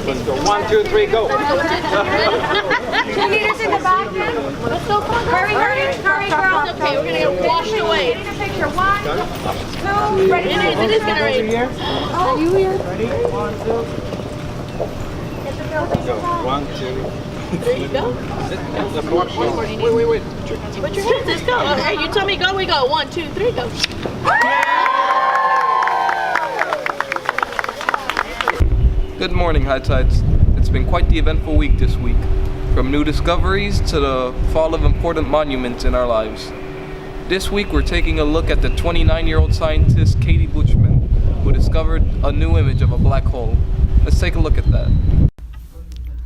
Let's go. 1, 2, 3, go. Cheerleaders in the back. Let's go. Hurry, hurry, hurry, girls. Okay, we're gonna get washed away. Take a picture. 1, 2, ready. It is gonna rain. Are you here? Ready? 1, 2. Go. 1, 2. There you go. Wait. Put your hands, let's go. Hey, you tell me go, we go. 1, 2, 3, go. Good morning, High Tides. It's been quite the eventful week this week, from new discoveries to the fall of important monuments in our lives. This week we're taking a look at the 29-year-old scientist Katie Buchman, who discovered a new image of a black hole. Let's take a look at that.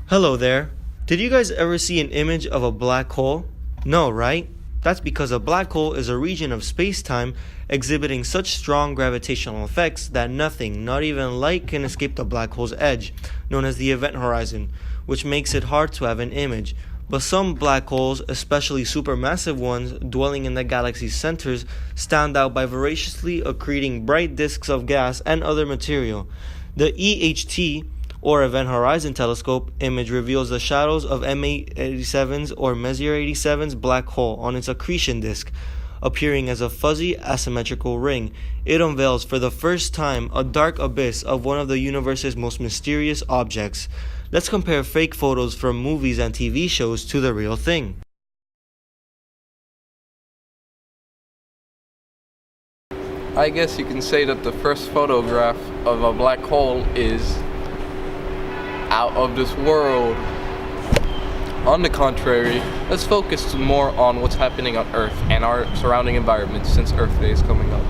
Hello there. Did you guys ever see an image of a black hole? No, right? That's because a black hole is a region of space-time exhibiting such strong gravitational effects that nothing, not even light, can escape the black hole's edge, known as the event horizon, which makes it hard to have an image. But some black holes, especially supermassive ones dwelling in the galaxy's centers, stand out by voraciously accreting bright disks of gas and other material. The EHT, or Event Horizon Telescope, image reveals the shadows of M87's or Messier 87's black hole on its accretion disk, appearing as a fuzzy asymmetrical ring. It unveils for the first time a dark abyss of one of the universe's most mysterious objects. Let's compare fake photos from movies and TV shows to the real thing. I guess you can say that the first photograph of a black hole is out of this world. On the contrary, let's focus more on what's happening on Earth and our surrounding environment since Earth Day is coming up.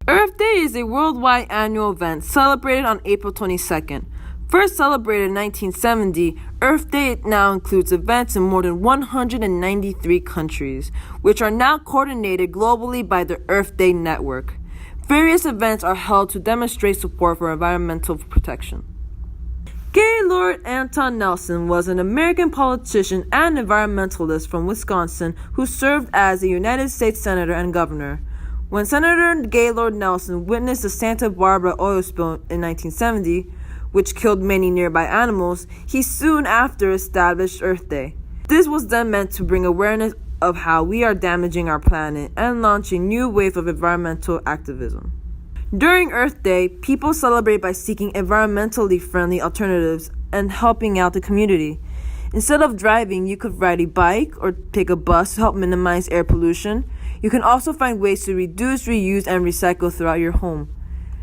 Earth Day is a worldwide annual event celebrated on April 22nd. First celebrated in 1970, Earth Day now includes events in more than 193 countries, which are now coordinated globally by the Earth Day Network. Various events are held to demonstrate support for environmental protection. Gaylord Anton Nelson was an American politician and environmentalist from Wisconsin who served as a United States Senator and Governor. When Senator Gaylord Nelson witnessed the Santa Barbara oil spill in 1970, which killed many nearby animals, he soon after established Earth Day. This was then meant to bring awareness of how we are damaging our planet and launch a new wave of environmental activism. During Earth Day, people celebrate by seeking environmentally friendly alternatives and helping out the community. Instead of driving, you could ride a bike or take a bus to help minimize air pollution. You can also find ways to reduce, reuse, and recycle throughout your home.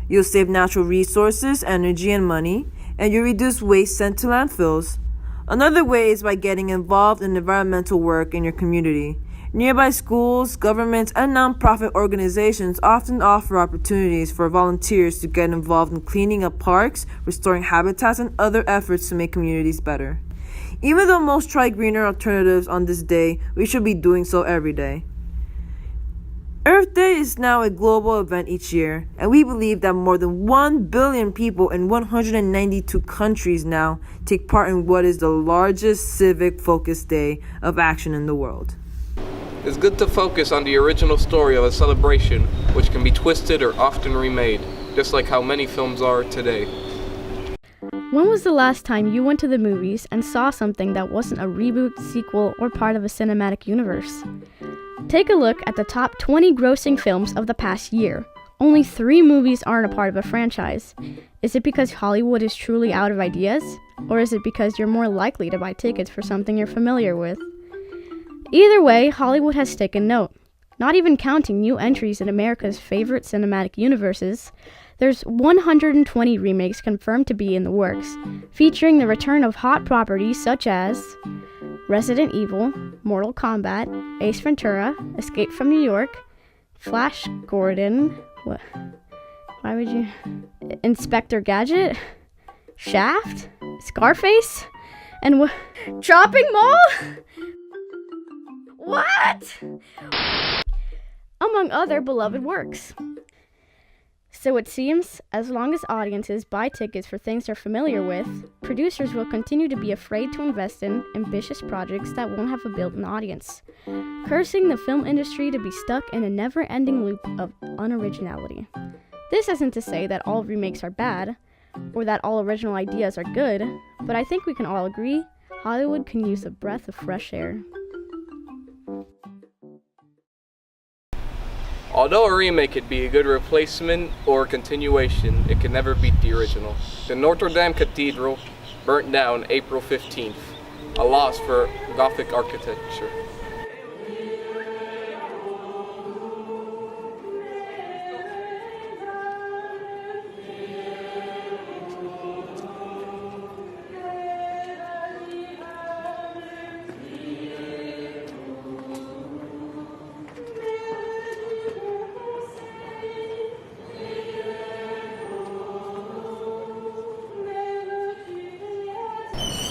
You'll save natural resources, energy, and money, and you'll reduce waste sent to landfills. Another way is by getting involved in environmental work in your community. Nearby schools, governments, and nonprofit organizations often offer opportunities for volunteers to get involved in cleaning up parks, restoring habitats, and other efforts to make communities better. Even though most try greener alternatives on this day, we should be doing so every day. Earth Day is now a global event each year, and we believe that more than 1 billion people in 192 countries now take part in what is the largest civic-focused day of action in the world. It's good to focus on the original story of a celebration, which can be twisted or often remade, just like how many films are today. When was the last time you went to the movies and saw something that wasn't a reboot, sequel, or part of a cinematic universe? Take a look at the top 20 grossing films of the past year. Only 3 movies aren't a part of a franchise. Is it because Hollywood is truly out of ideas? Or is it because you're more likely to buy tickets for something you're familiar with? Either way, Hollywood has taken note. Not even counting new entries in America's favorite cinematic universes, there's 120 remakes confirmed to be in the works, featuring the return of hot properties such as Resident Evil, Mortal Kombat, Ace Ventura, Escape from New York, Flash Gordon, Inspector Gadget, Shaft, Scarface, and Chopping Mall? What? Among other beloved works. So it seems, as long as audiences buy tickets for things they're familiar with, producers will continue to be afraid to invest in ambitious projects that won't have a built-in audience, cursing the film industry to be stuck in a never-ending loop of unoriginality. This isn't to say that all remakes are bad, or that all original ideas are good, but I think we can all agree Hollywood can use a breath of fresh air. Although a remake could be a good replacement or continuation, it can never beat the original. The Notre Dame Cathedral burnt down April 15th, a loss for Gothic architecture.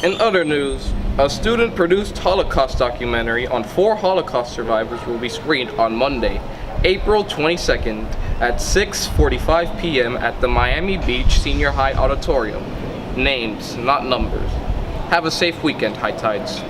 In other news, a student-produced Holocaust documentary on 4 Holocaust survivors will be screened on Monday, April 22nd at 6:45 p.m. at the Miami Beach Senior High Auditorium. Names, not numbers. Have a safe weekend, High Tides.